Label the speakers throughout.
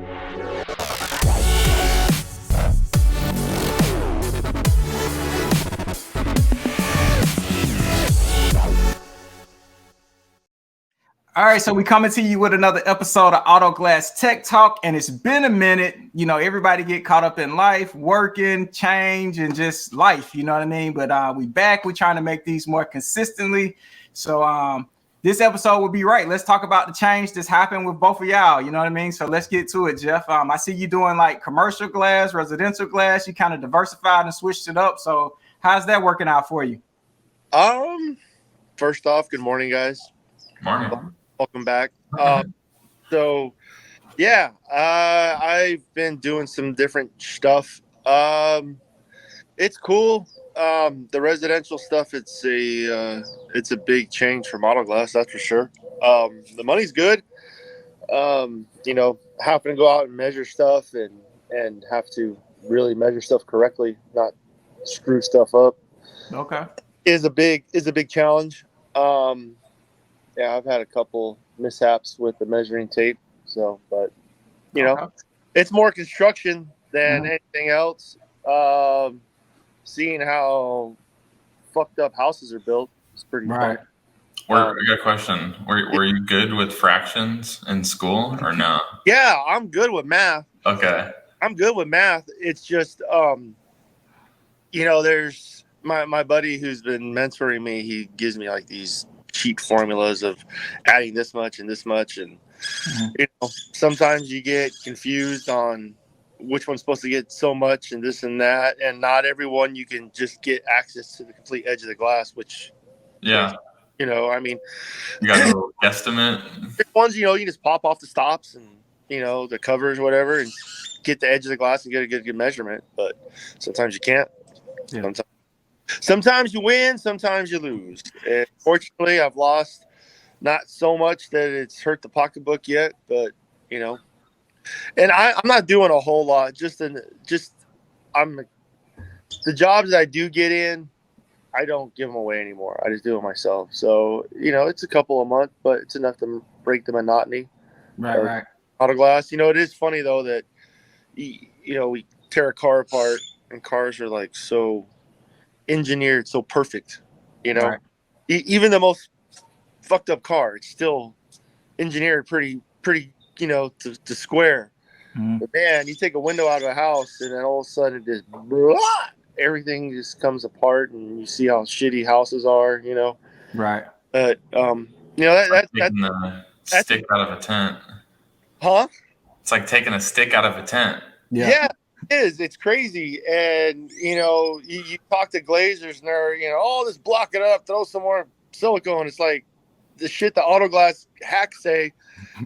Speaker 1: All right, so we coming to you with another episode of Auto Glass Tech Talk, and it's been a minute. You know, everybody get caught up in life, working, change, and just life. You know what I mean? But we back. We're trying to make these more consistently. So this episode will be right. Let's talk about the change that's happened with both of y'all. You know what I mean? So let's get to it, Jeff. I see you doing like commercial glass, residential glass. You kind of diversified and switched it up. So how's that working out for you?
Speaker 2: First off, good morning, guys.
Speaker 3: Morning.
Speaker 2: Welcome back. So yeah, I've been doing some different stuff. It's cool. The residential stuff, it's a big change for Auto Glass, that's for sure. The money's good. You know, having to go out and measure stuff and have to really measure stuff correctly, not screw stuff up.
Speaker 1: Okay.
Speaker 2: Is a big challenge. Yeah, I've had a couple mishaps with the measuring tape. So, but you know, it's more construction than anything else. Seeing how fucked up houses are built is pretty fun.
Speaker 3: I got a question. Were you good with fractions in school or no?
Speaker 2: Yeah, I'm good with math.
Speaker 3: Okay.
Speaker 2: I'm good with math. It's just, you know, there's my buddy who's been mentoring me. He gives me like these cheat formulas of adding this much and this much, and you know, sometimes you get confused on which one's supposed to get so much and this and that, and not everyone you can just get access to the complete edge of the glass, which you know, I mean,
Speaker 3: you got a little guesstimate.
Speaker 2: Ones, you know, you just pop off the stops and, you know, the covers, whatever, and get the edge of the glass and get a good measurement. But sometimes you can't. Sometimes you win, sometimes you lose. And fortunately, I've lost not so much that it's hurt the pocketbook yet, but you know. And I'm not doing a whole lot. The jobs that I do get in, I don't give them away anymore. I just do it myself. So you know, it's a couple a month, but it's enough to break the monotony.
Speaker 1: Right.
Speaker 2: Auto glass. You know, it is funny though that you know, we tear a car apart, and cars are like so engineered, so perfect. You know, even the most fucked up car, it's still engineered pretty. You know, to square. But man, you take a window out of a house and then all of a sudden it just everything just comes apart, and you see how shitty houses are, you know.
Speaker 1: Right.
Speaker 2: But you know, that's
Speaker 3: a stick out of a tent.
Speaker 2: Huh?
Speaker 3: It's like taking a stick out of a tent.
Speaker 2: Yeah, it is. It's crazy. And you know, you talk to glazers and they're, you know, oh, just block it up, throw some more silicone. It's like the shit the auto glass hacks say.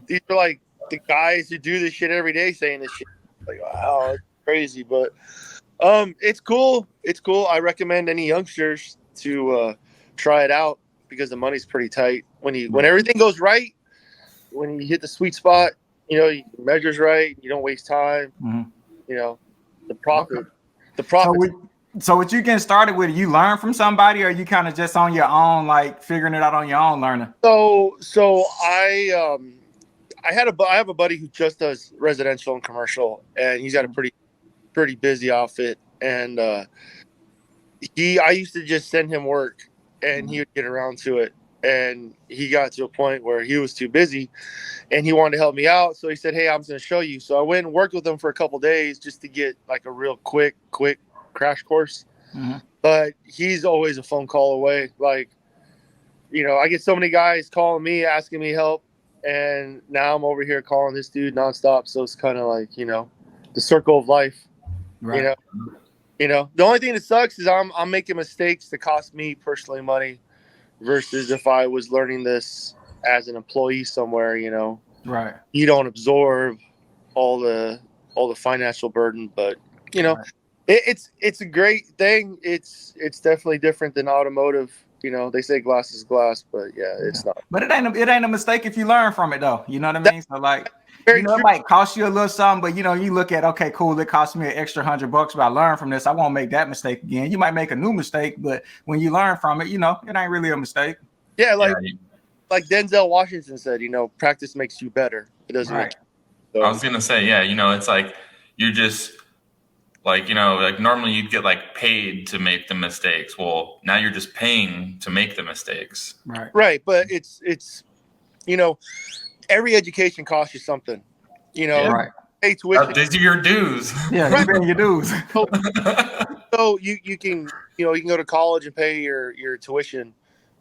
Speaker 2: These are like the guys who do this shit every day saying this shit. Like, wow, it's crazy. But it's cool. It's cool. I recommend any youngsters to try it out because the money's pretty tight. When everything goes right, when you hit the sweet spot, you know, you measures right, you don't waste time. You know, the profit.
Speaker 1: So what you getting started with? You learn from somebody, or you kind of just on your own, like figuring it out on your own learning?
Speaker 2: So I have a buddy who just does residential and commercial, and he's got a pretty busy outfit. And I used to just send him work, and he would get around to it. And he got to a point where he was too busy, and he wanted to help me out. So he said, "Hey, I'm going to show you." So I went and worked with him for a couple of days just to get like a real quick crash course. But he's always a phone call away. Like, you know, I get so many guys calling me, asking me help. And now I'm over here calling this dude nonstop. So it's kind of like, you know, the circle of life.
Speaker 1: Right.
Speaker 2: You know, the only thing that sucks is I'm making mistakes that cost me personally money versus if I was learning this as an employee somewhere, you know.
Speaker 1: Right.
Speaker 2: You don't absorb all the financial burden, but you know, it's a great thing. It's definitely different than automotive. You know, they say glass is glass, but yeah, it's not.
Speaker 1: But it ain't a mistake if you learn from it, though. You know what I mean? So like, you know, it might cost you a little something, but you know, you look at, okay, cool, it cost me an extra $100, but I learned from this. I won't make that mistake again. You might make a new mistake, but when you learn from it, you know, it ain't really a mistake.
Speaker 2: Yeah, like Denzel Washington said, you know, practice makes you better. It doesn't make So,
Speaker 3: I was gonna say, yeah, it's like you're just like, like normally you'd get like paid to make the mistakes. Well, now you're just paying to make the mistakes.
Speaker 2: Right. But it's, every education costs you something,
Speaker 3: Yeah.
Speaker 1: Right.
Speaker 2: pay tuition.
Speaker 3: These are your dues.
Speaker 1: Yeah, you paying your dues.
Speaker 2: So you can, you can go to college and pay your tuition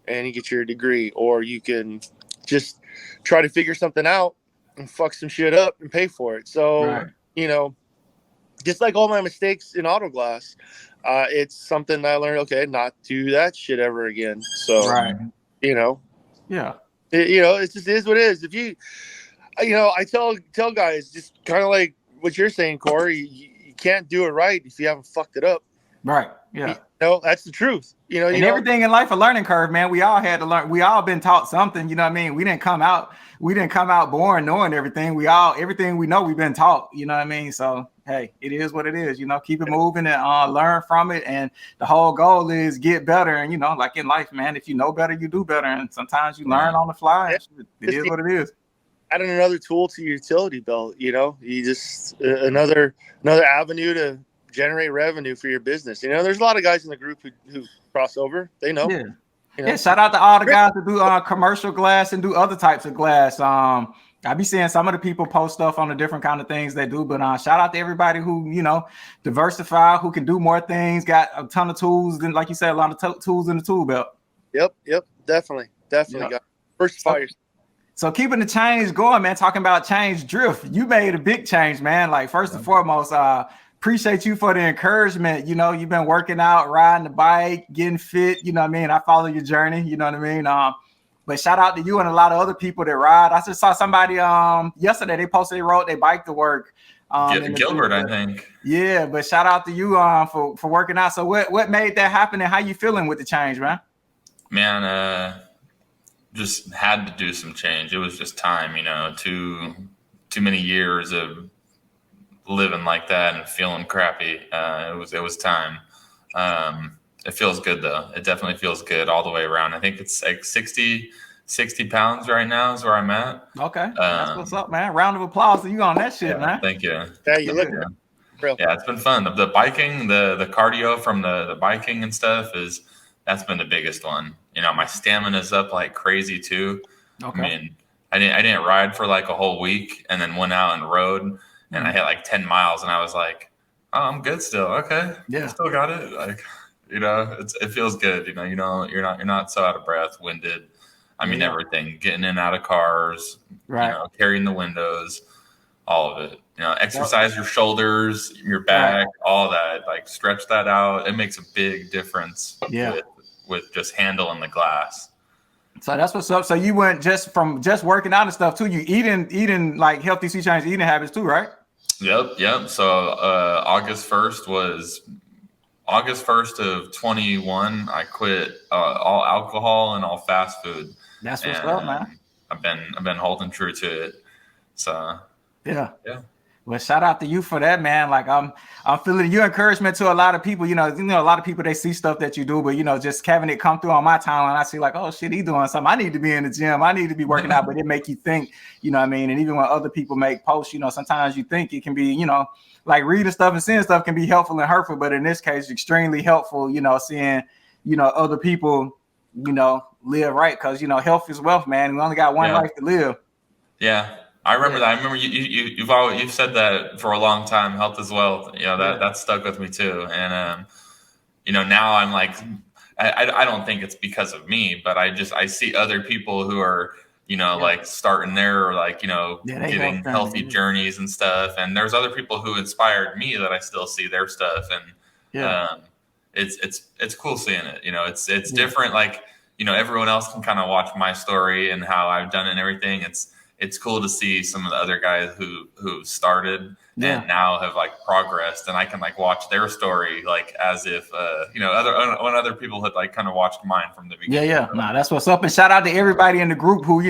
Speaker 2: and you get your degree, or you can just try to figure something out and fuck some shit up and pay for it. So,
Speaker 1: Right.
Speaker 2: Just like all my mistakes in auto glass, it's something I learned, okay, not do that shit ever again. So,
Speaker 1: Right.
Speaker 2: Yeah, it just is what it is. If you, I tell guys, just kind of like what you're saying, Corey, you can't do it right if you haven't fucked it up.
Speaker 1: Right. Yeah.
Speaker 2: That's the truth.
Speaker 1: And everything in life a learning curve, man. We all had to learn. We all been taught something. You know what I mean? We didn't come out born knowing everything. Everything we know, we've been taught. You know what I mean? So hey, it is what it is. Keep it moving and learn from it. And the whole goal is get better. And like in life, man, if you know better, you do better. And sometimes you learn on the fly. It is what it is.
Speaker 2: Adding another tool to your utility belt. You just another avenue to generate revenue for your business. There's a lot of guys in the group who cross over. They know.
Speaker 1: Yeah. Yeah, shout out to all the guys that do commercial glass and do other types of glass. I be seeing some of the people post stuff on the different kind of things they do, but shout out to everybody who diversify, who can do more things, got a ton of tools, and like you said, a lot of tools in the tool belt.
Speaker 2: Yep, definitely.
Speaker 1: Yep.
Speaker 2: Got diversify yourself.
Speaker 1: So keeping the change going, man. Talking about change drift, you made a big change, man. Like first and foremost, appreciate you for the encouragement. You've been working out, riding the bike, getting fit. You know what I mean? I follow your journey. You know what I mean? But shout out to you and a lot of other people that ride. I just saw somebody yesterday. They posted they rode their bike to work.
Speaker 3: Gilbert, I think.
Speaker 1: Yeah, but shout out to you for working out. So what made that happen, and how you feeling with the change, man?
Speaker 3: Man, just had to do some change. It was just time. Too many years of living like that and feeling crappy. It was time. It feels good though. It definitely feels good all the way around. I think it's like 60 pounds right now is where I'm at.
Speaker 1: Okay. That's what's up, man. Round of applause to you on that shit, man.
Speaker 3: Thank you.
Speaker 2: Yeah, you look real.
Speaker 3: Yeah, it's been fun. The biking, the cardio from the biking and stuff that's been the biggest one. My stamina's up like crazy too.
Speaker 1: Okay.
Speaker 3: I mean, I didn't ride for like a whole week and then went out and rode. And I hit like 10 miles and I was like, oh, I'm good still. Okay.
Speaker 1: Yeah.
Speaker 3: Still got it. Like, it feels good. You're not so out of breath, winded. I mean, everything, getting in and out of cars,
Speaker 1: right.
Speaker 3: Carrying the windows, all of it, exercise your shoulders, your back, all that, like stretch that out. It makes a big difference with just handling the glass.
Speaker 1: So that's what's up. So you went just from just working out and stuff too. You eating like healthy sea change eating habits too, right?
Speaker 3: Yep. So August 1st of 21, I quit all alcohol and all fast food.
Speaker 1: That's what's up, man.
Speaker 3: I've been holding true to it. So
Speaker 1: yeah. Well, shout out to you for that, man. Like I'm feeling your encouragement to a lot of people. A lot of people, they see stuff that you do, but just having it come through on my timeline, I see like, oh shit, he doing something. I need to be in the gym. I need to be working out. But it make you think, what I mean? And even when other people make posts, sometimes you think it can be, like reading stuff and seeing stuff can be helpful and hurtful. But in this case, extremely helpful, seeing, other people, live right. Because, health is wealth, man. We only got one life to live.
Speaker 3: Yeah. I remember that. I remember you've said that for a long time. Health is wealth. That stuck with me too. And now I'm like, I don't think it's because of me, but I see other people who are like starting their getting healthy journeys and stuff. And there's other people who inspired me that I still see their stuff. And it's cool seeing it. It's different. Like everyone else can kind of watch my story and how I've done it and everything. It's cool to see some of the other guys who started and now have like progressed, and I can like watch their story like as if when other people had like kind of watched mine from the beginning.
Speaker 1: Yeah. Nah, that's what's up. And shout out to everybody in the group who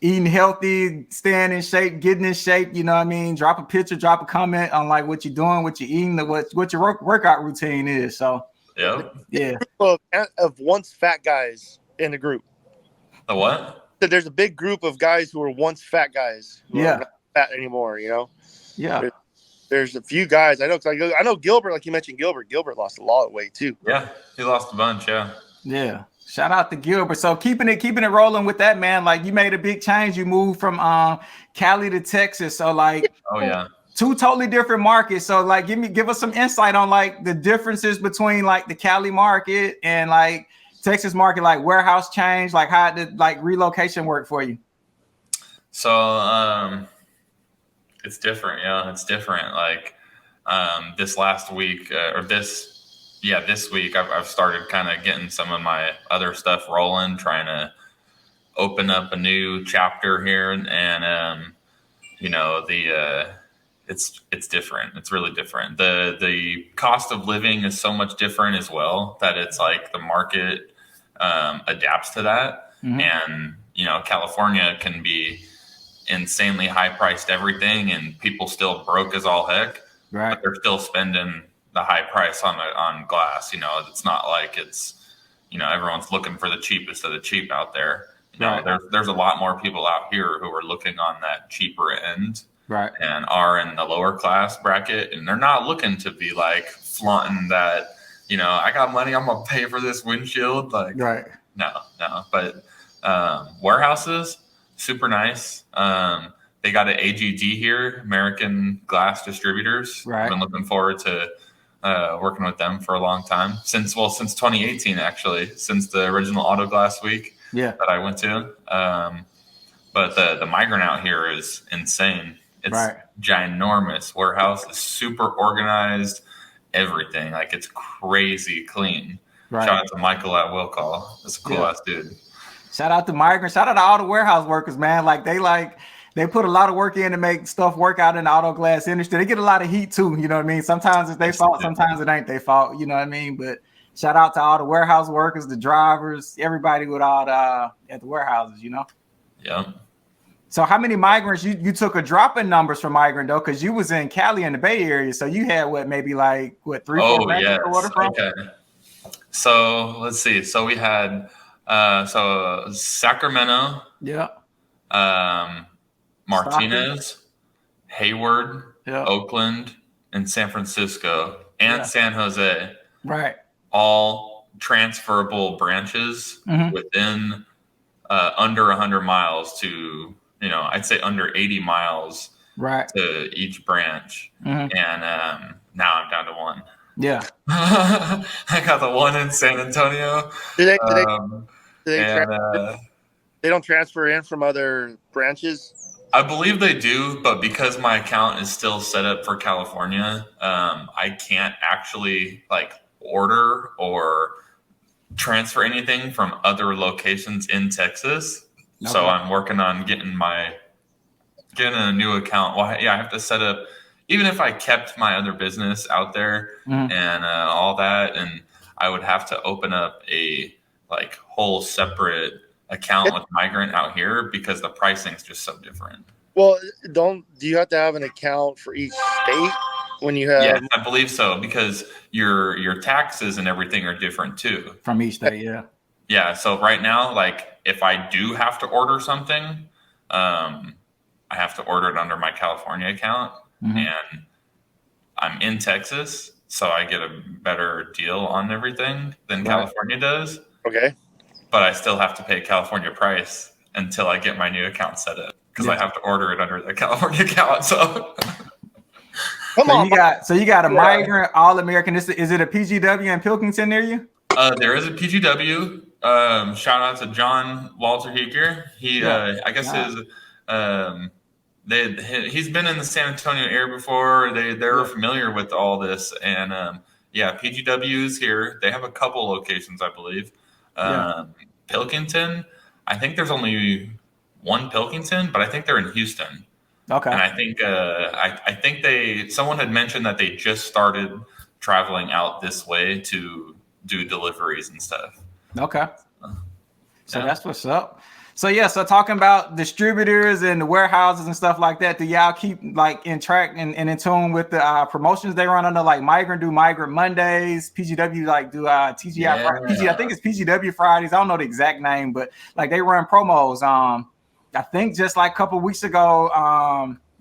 Speaker 1: eating healthy, staying in shape, getting in shape. Drop a picture, drop a comment on like what you're doing, what you're eating, what your workout routine is. So yeah.
Speaker 2: Of once fat guys in the group.
Speaker 3: The what?
Speaker 2: There's a big group of guys who were once fat guys. that anymore. You know.
Speaker 1: Yeah.
Speaker 2: There's a few guys I know. 'Cause I know Gilbert, like you mentioned, Gilbert lost a lot of weight too.
Speaker 3: Yeah, he lost a bunch. Yeah.
Speaker 1: Yeah. Shout out to Gilbert. So keeping it rolling with that, man. Like you made a big change. You moved from Cali to Texas. So like,
Speaker 3: oh yeah,
Speaker 1: two totally different markets. So like, give us some insight on like the differences between like the Cali market and like Texas market, like warehouse change, like how did like relocation work for you?
Speaker 3: So it's different. Yeah, it's different. Like this last week this week I've started kind of getting some of my other stuff rolling, trying to open up a new chapter here, and it's different. It's really different. The cost of living is so much different as well that it's like the market adapts to that, and California can be insanely high priced everything, and people still broke as all heck,
Speaker 1: right?
Speaker 3: But they're still spending the high price on glass. It's not like it's everyone's looking for the cheapest of the cheap out there.
Speaker 1: Right.
Speaker 3: There's a lot more people out here who are looking on that cheaper end,
Speaker 1: right,
Speaker 3: and are in the lower class bracket, and they're not looking to be like flaunting that I got money, I'm gonna pay for this windshield. Like,
Speaker 1: right.
Speaker 3: No. But warehouses, super nice. They got an AGD here, American Glass Distributors.
Speaker 1: Right.
Speaker 3: I've been looking forward to working with them for a long time, since 2018 actually, since the original Auto Glass Week that I went to. But the migrant out here is insane. It's ginormous. Warehouse is super organized. Everything, like, it's crazy clean. Shout out to Michael at Will Call. That's a cool ass dude.
Speaker 1: Shout out to migrants. Shout out to all the warehouse workers, man. They put a lot of work in to make stuff work out in the auto glass industry. They get a lot of heat too. You know what I mean? Sometimes it's their fault. Sometimes it ain't their fault. You know what I mean? But shout out to all the warehouse workers, the drivers, everybody with all at the warehouses,
Speaker 3: Yeah.
Speaker 1: So how many migrants you took a drop in numbers for migrant though? Cause you was in Cali in the Bay Area. So you had maybe 3-4 branches or what from?
Speaker 3: Okay. So let's see. So we had Sacramento, Martinez, Hayward, Oakland, and San Francisco, and San Jose.
Speaker 1: Right.
Speaker 3: All transferable branches within under 100 miles to, I'd say under 80 miles to each branch. And now I'm down to one.
Speaker 1: Yeah.
Speaker 3: I got the one in San Antonio.
Speaker 2: They don't transfer in from other branches?
Speaker 3: I believe they do, but because my account is still set up for California, I can't actually order or transfer anything from other locations in Texas. Okay. So I'm working on getting a new account. Well, I have to set up, even if I kept my other business out there and all that, and I would have to open up a whole separate account with migrant out here because the pricing is just so different.
Speaker 2: Well, do you have to have an account for each state when you have?
Speaker 3: Yeah, I believe so, because your taxes and everything are different too
Speaker 1: from each state. Yeah.
Speaker 3: Yeah. So right now, if I do have to order something, I have to order it under my California account, and I'm in Texas, so I get a better deal on everything than California does.
Speaker 2: Okay.
Speaker 3: But I still have to pay California price until I get my new account set up, because I have to order it under the California account. So
Speaker 1: you got a migrant All-American. Is it a PGW in Pilkington near you?
Speaker 3: There is a PGW. Shout out to John Walter Heeker. I guess he's been in the San Antonio area before. They're familiar with all this, and PGW's here. They have a couple locations, I believe. Pilkington, I think there's only one Pilkington, but I think they're in Houston.
Speaker 1: Okay.
Speaker 3: And I think I think someone had mentioned that they just started traveling out this way to do deliveries and stuff.
Speaker 1: Okay. So that's what's up. So so talking about distributors and the warehouses and stuff like that, do y'all keep in track and in tune with the promotions they run under, Migrant do Migrant Mondays, PGW do TGI Fridays? I think it's PGW Fridays. I don't know the exact name, but they run promos. I think just a couple weeks ago,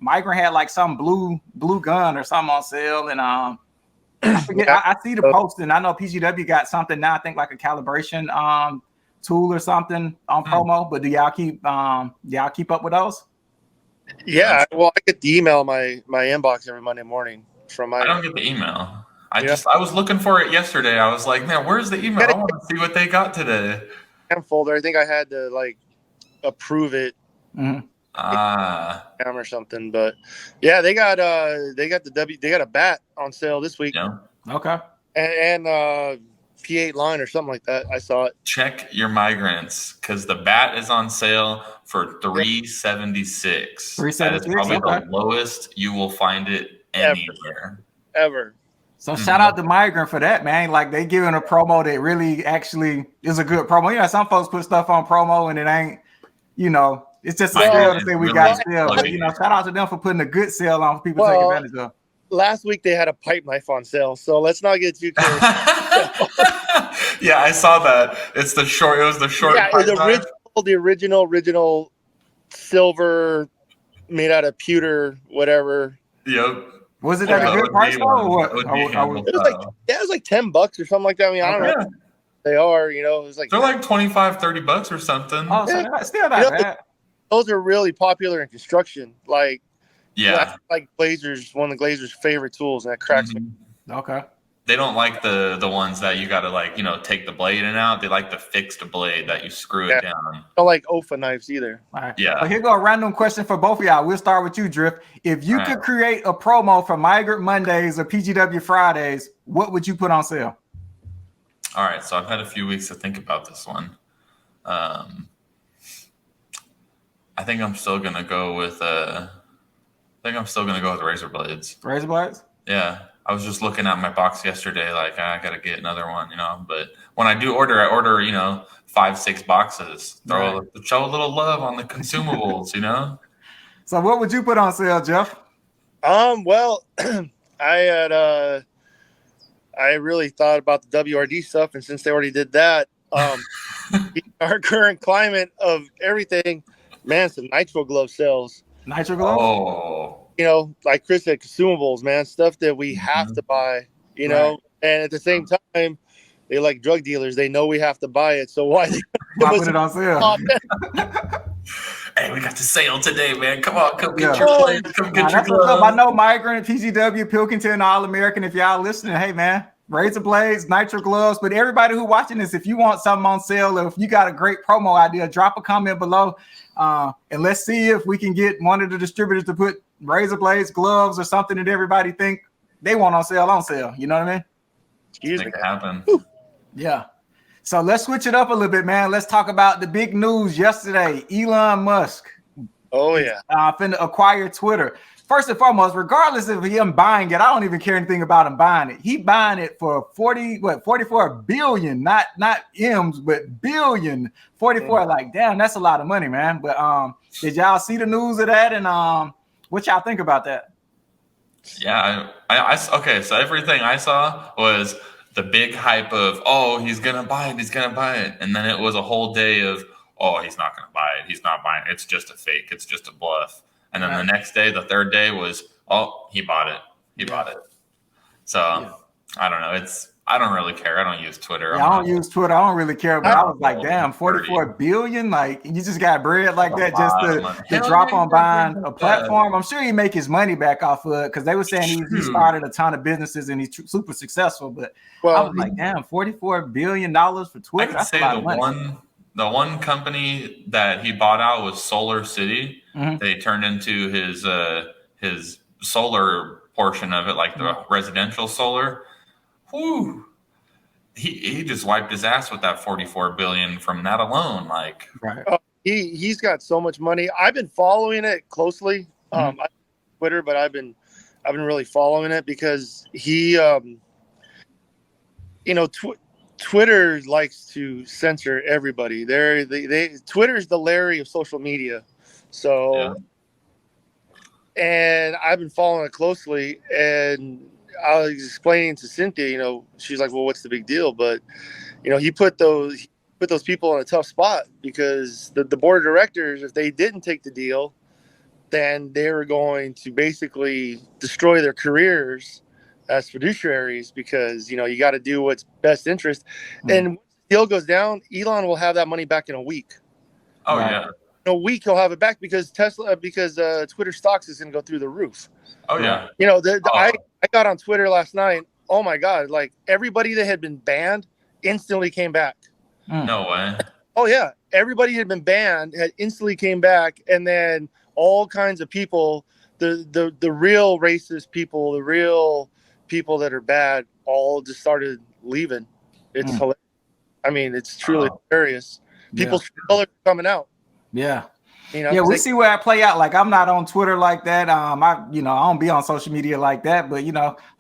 Speaker 1: Migrant had like some blue gun or something on sale, and I forget. I see the posting. I know PGW got something now. I think like a calibration tool or something on promo. But do y'all keep up with those?
Speaker 2: Yeah, well, I get the email in my inbox every Monday morning from my.
Speaker 3: I don't get the email. I was looking for it yesterday. I was like, man, where's the email? I want to see what they got today.
Speaker 2: Folder. I think I had to like approve it.
Speaker 1: Mm-hmm.
Speaker 2: Or something, but yeah, they got a bat on sale this week.
Speaker 3: Yeah.
Speaker 1: Okay.
Speaker 2: And P8 line or something like that. I saw it.
Speaker 3: Check your migrants because the bat is on sale for $376. That is probably the lowest you will find it anywhere.
Speaker 2: Ever.
Speaker 1: So shout out to Migrant for that, man. Like they giving a promo that really actually is a good promo. You know, some folks put stuff on promo and it ain't, it's just a sale to say we got a sale. But shout out to them for putting a good sale on for people to take advantage of.
Speaker 2: Last week they had a pipe knife on sale, so let's not get too carried.
Speaker 3: Yeah, I saw that. It was the short.
Speaker 2: Yeah, the original silver, made out of pewter, whatever.
Speaker 3: Yep.
Speaker 1: Was it at a good price though, or what?
Speaker 2: It was like $10 or something like that. I mean, I don't know. They are, it was like
Speaker 3: they're like $25-$30 or something.
Speaker 1: Oh, so still not bad.
Speaker 2: Those are really popular in construction. Like,
Speaker 3: yeah,
Speaker 2: like Glazers, one of the Glazers' favorite tools, and that cracks me.
Speaker 1: Okay.
Speaker 3: They don't like the ones that you got to take the blade in and out. They like the fixed blade that you screw it down.
Speaker 2: I don't like OFA knives either.
Speaker 1: All right.
Speaker 3: Yeah.
Speaker 1: Well, here go a random question for both of y'all. We'll start with you, Drift. If you could create a promo for Migrant Mondays or PGW Fridays, what would you put on sale?
Speaker 3: All right, so I've had a few weeks to think about this one. I think I'm still gonna go with razor blades.
Speaker 1: Razor blades?
Speaker 3: Yeah, I was just looking at my box yesterday, like I gotta get another one, But when I do order, I order 5-6 boxes. Show a little love on the consumables,
Speaker 1: So what would you put on sale, Jeff?
Speaker 2: Well, I really thought about the WRD stuff, and since they already did that, our current climate of everything, man, some nitro glove sales.
Speaker 1: Nitro gloves?
Speaker 3: Oh.
Speaker 2: Like Chris said, consumables, man, stuff that we have to buy, and at the same time, they like drug dealers. They know we have to buy it, so why
Speaker 1: put it on sale?
Speaker 3: Hey, we got the sale today, man. Come on, come get your blades. Come get your gloves.
Speaker 1: I know Migrant, PGW, Pilkington, All-American. If y'all listening, hey, man, razor blades, nitro gloves. But everybody who watching this, if you want something on sale, or if you got a great promo idea, drop a comment below. And let's see if we can get one of the distributors to put razor blades, gloves, or something that everybody think they want on sale. You know what I mean?
Speaker 3: Make it happen.
Speaker 1: Yeah. So let's switch it up a little bit, man. Let's talk about the big news yesterday. Elon Musk.
Speaker 2: Oh, yeah.
Speaker 1: Finna acquire Twitter. First and foremost, regardless of him buying it, I don't even care anything about him buying it. He buying it for 44 billion, not M's, but billion. 44, like, damn, that's a lot of money, man. But did y'all see the news of that? And what y'all think about that?
Speaker 3: Yeah, okay, so everything I saw was the big hype of, he's gonna buy it, and then it was a whole day of, he's not gonna buy it, he's not buying it, it's just a fake, it's just a bluff. And then the next day, the third day was, he bought it. So I don't know, I don't really care. I don't use Twitter.
Speaker 1: Yeah, I don't use Twitter. I don't really care. But I was like, damn, 44 billion? Like, you just got bread like that just to drop on buying a platform? I'm sure he make his money back off of it because they were saying he started a ton of businesses and he's super successful. But I was like, damn, $44 billion for Twitter? That's a lot of money.
Speaker 3: The one company that he bought out was Solar City. Mm-hmm. They turned into his solar portion of it, like the residential solar. Whew. He just wiped his ass with that 44 billion from that alone. Like,
Speaker 2: he's got so much money. I've been following it closely. I Twitter, but I've been really following it because he, Twitter likes to censor everybody. Twitter's the Larry of social media. So, and I've been following it closely, and I was explaining to Cynthia, she's like, well, what's the big deal? But, he put those people in a tough spot because the board of directors, if they didn't take the deal, then they were going to basically destroy their careers as fiduciaries because, you got to do what's best interest. And once the deal goes down, Elon will have that money back in a week.
Speaker 3: Oh, yeah.
Speaker 2: In a week, he'll have it back because Twitter stocks is going to go through the roof.
Speaker 3: Oh, yeah.
Speaker 2: I got on Twitter last night. Oh, my God. Like, everybody that had been banned instantly came back.
Speaker 3: No way.
Speaker 2: Oh, yeah. Everybody had been banned, had instantly came back. And then all kinds of people, the real racist people, the real people that are bad, all just started leaving. It's hilarious. I mean, it's truly hilarious. People's color coming out.
Speaker 1: Yeah. We see where I play out. Like, I'm not on Twitter like that. I don't be on social media like that, but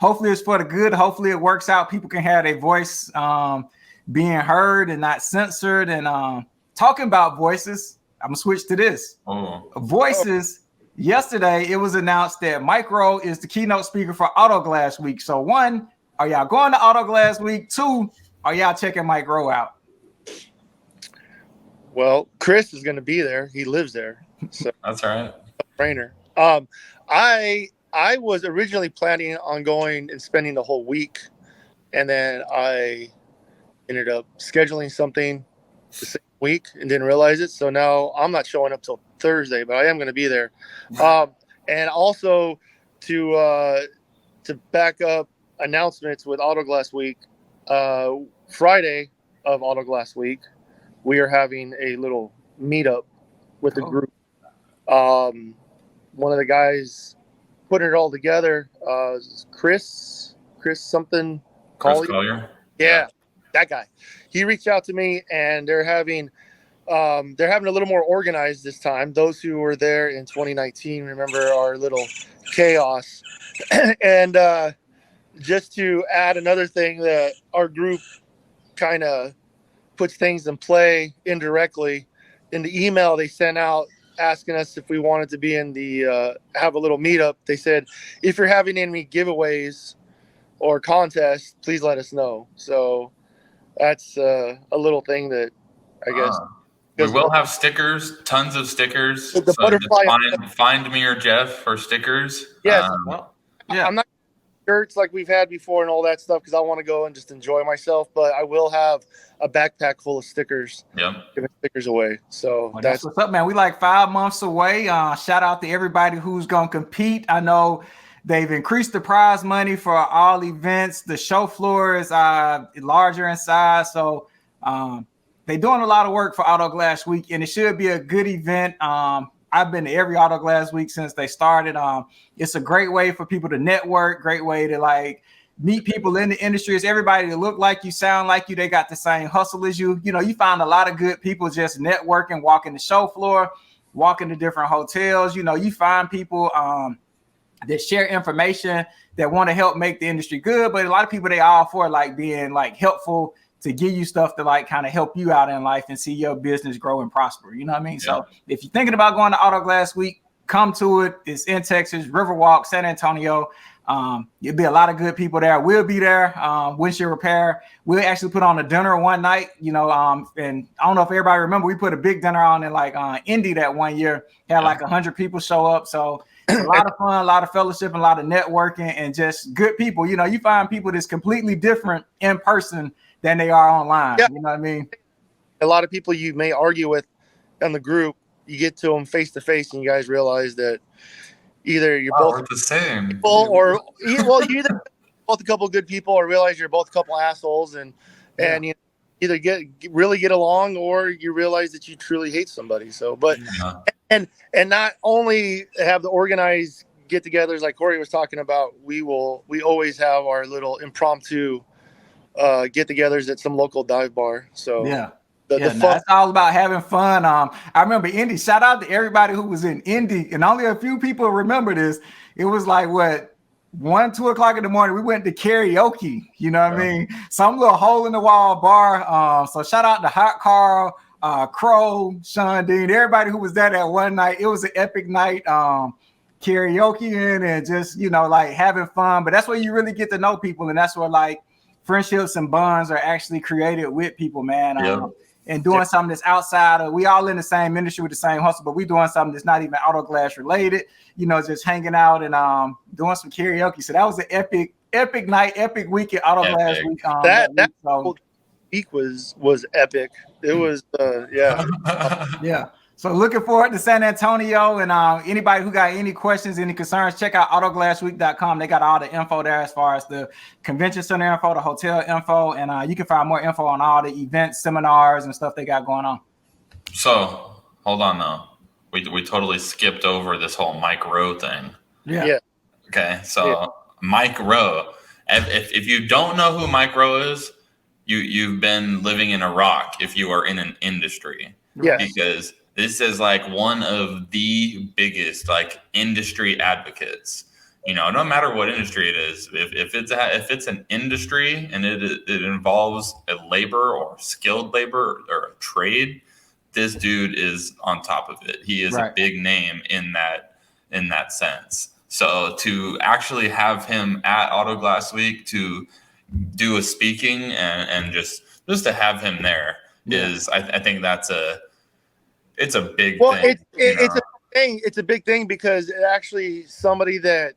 Speaker 1: hopefully it's for the good. Hopefully it works out. People can have their voice being heard and not censored. And talking about voices, I'm gonna switch to this. Voices. Yesterday, it was announced that Micro is the keynote speaker for Autoglass Week. So 1, are y'all going to Autoglass Week? 2, are y'all checking Micro out?
Speaker 2: Well, Chris is going to be there. He lives there. So
Speaker 3: that's right.
Speaker 2: Trainer. I was originally planning on going and spending the whole week, and then I ended up scheduling something the same week and didn't realize it. So now I'm not showing up till Thursday, but I am going to be there. And also to back up announcements with Autoglass Week, Friday of Autoglass Week, we are having a little meetup with the group. One of the guys putting it all together, Chris something.
Speaker 3: Collier.
Speaker 2: Yeah, that guy. He reached out to me, and they're having a little more organized this time. Those who were there in 2019 remember our little chaos. And just to add another thing that our group kind of puts things in play indirectly, in the email they sent out asking us if we wanted to be in the have a little meetup, they said, if you're having any giveaways or contests, please let us know. So that's a little thing that I guess
Speaker 3: we will have stickers, tons of stickers.
Speaker 2: The
Speaker 3: so
Speaker 2: butterfly
Speaker 3: just find me or Jeff for stickers.
Speaker 2: Yes. I'm not shirts like we've had before and all that stuff because I want to go and just enjoy myself, but I will have a backpack full of stickers. Giving stickers away. So
Speaker 1: that's what's up, man. We like 5 months away. Shout out to everybody who's gonna compete. I know they've increased the prize money for all events. The show floor is larger in size, so they're doing a lot of work for Autoglass Week, and it should be a good event. I've been to every Autoglass Week since they started. It's a great way for people to network, great way to meet people in the industry. It's everybody that look like you, sound like you. They got the same hustle as you. You find a lot of good people just networking, walking the show floor, walking to different hotels. You find people that share information that want to help make the industry good. But a lot of people, they all for being helpful to give you stuff to kind of help you out in life and see your business grow and prosper. You know what I mean? Yeah. So if you're thinking about going to Autoglass Week, come to it. It's in Texas, Riverwalk, San Antonio. There'll be a lot of good people there. We'll be there. Windshield repair. We'll actually put on a dinner one night, and I don't know if everybody remember, we put a big dinner on in Indy that one year. Had 100 people show up. So it's a lot of fun, a lot of fellowship, and a lot of networking, and just good people. You find people that's completely different in person than they are online. Yeah. You know what I mean?
Speaker 2: A lot of people you may argue with in the group, you get to them face to face and you guys realize that either you're both
Speaker 3: the same
Speaker 2: people or you either both a couple of good people or realize you're both a couple of assholes and you either really get along or you realize that you truly hate somebody. So, but and not only have the organized get-togethers like Corey was talking about, we always have our little impromptu get-togethers at some local dive bar. So the fun.
Speaker 1: It's all about having fun. I remember Indy. Shout out to everybody who was in Indy, and only a few people remember this. It was 1, 2 o'clock in the morning. We went to karaoke. You know what I mean? Some little hole in the wall bar. So shout out to Hot Carl, Crow, Sean Dean, everybody who was there that one night. It was an epic night. Karaoke and just having fun. But that's where you really get to know people, and that's where friendships and bonds are actually created with people, man. and doing something that's outside of, we all in the same industry with the same hustle, but we doing something that's not even auto glass related, you know, just hanging out and doing some karaoke. So that was an epic night, epic week at Auto Glass Week.
Speaker 2: That week was epic. It was
Speaker 1: yeah. So looking forward to San Antonio, and anybody who got any questions, any concerns, check out autoglassweek.com. They got all the info there as far as the convention center info, the hotel info, and you can find more info on all the events, seminars, and stuff they got going on.
Speaker 3: So hold on though, we totally skipped over this whole Mike Rowe thing.
Speaker 1: Yeah.
Speaker 3: Okay, so Mike Rowe. If you don't know who Mike Rowe is, you've been living in a rock if you are in an industry.
Speaker 2: Yes.
Speaker 3: Because this is like one of the biggest like industry advocates. You know, no matter what industry it is, if it's an industry and it involves a labor or skilled labor or a trade, this dude is on top of it. He is a big name in that sense. So to actually have him at Auto Glass Week to do a speaking and just to have him there is, I think it's a big thing.
Speaker 2: It's a big thing because it actually somebody that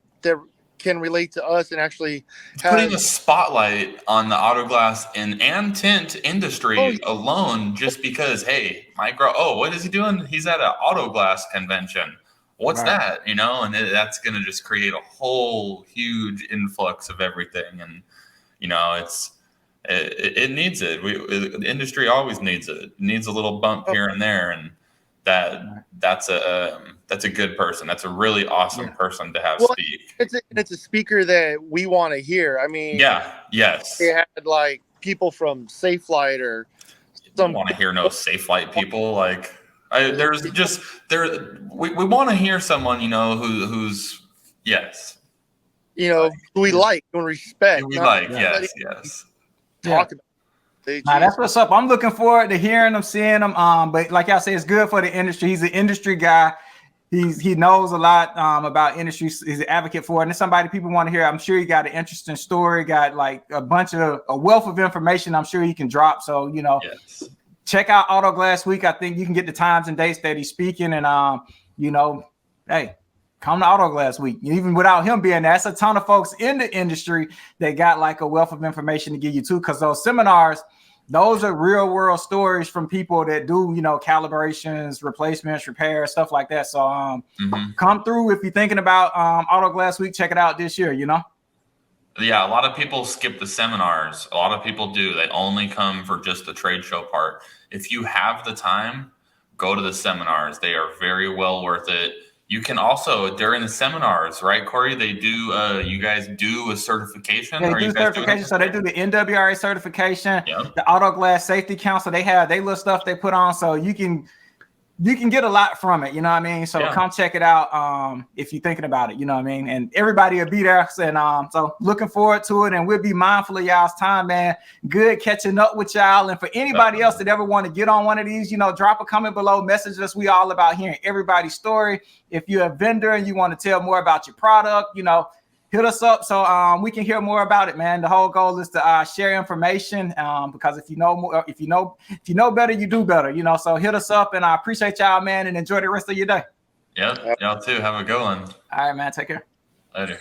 Speaker 2: can relate to us and actually
Speaker 3: putting a spotlight on the auto glass and tint industry alone, just because, hey, Mike Rowe, what is he doing? He's at an auto glass convention. What's that? You know, and that's going to just create a whole huge influx of everything. And, you know, it needs it. The industry always needs it. It needs a little bump here and there. And that's a good person. That's a really awesome person to have speak.
Speaker 2: It's a speaker that we want to hear. I mean,
Speaker 3: yes.
Speaker 2: They had like people from Safelight or
Speaker 3: some. Want to hear no Safelight people? Like, we want to hear someone, you know, who's
Speaker 2: you know, who we like and respect.
Speaker 3: Who we like, yes.
Speaker 2: Talk about.
Speaker 1: That's what's up. I'm looking forward to hearing them, seeing them. But like I say, it's good for the industry. He's an industry guy. He knows a lot about industry. He's an advocate for it. And it's somebody people want to hear. I'm sure he got an interesting story. Got like a wealth of information. I'm sure he can drop. So you know, check out Auto Glass Week. I think you can get the times and dates that he's speaking. And you know, hey, come to Auto Glass Week. Even without him being there, that's a ton of folks in the industry that got like a wealth of information to give you too. Because those seminars, those are real world stories from people that do, you know, calibrations, replacements, repairs, stuff like that. So come through if you're thinking about Auto Glass Week. Check it out this year, you know?
Speaker 3: Yeah, a lot of people skip the seminars. A lot of people do. They only come for just the trade show part. If you have the time, go to the seminars. They are very well worth it. You can also, during the seminars, right, Corey, they do, you guys do a certification?
Speaker 1: They do certification. So they do the NWRA certification, the Auto Glass Safety Council. They have their little stuff they put on. So you can get a lot from it. You know what I mean? So come check it out if you're thinking about it. You know what I mean? And everybody will be there. And so looking forward to it. And we'll be mindful of y'all's time, man. Good catching up with y'all. And for anybody else that ever want to get on one of these, you know, drop a comment below. Message us. We all about hearing everybody's story. If you're a vendor and you want to tell more about your product, you know, hit us up so we can hear more about it, man. The whole goal is to share information because if you know more, if you know better, you do better, you know. So hit us up, and I appreciate y'all, man, and enjoy the rest of your day.
Speaker 3: Yeah, y'all too. Have a good one.
Speaker 1: All right, man. Take care.
Speaker 3: Later.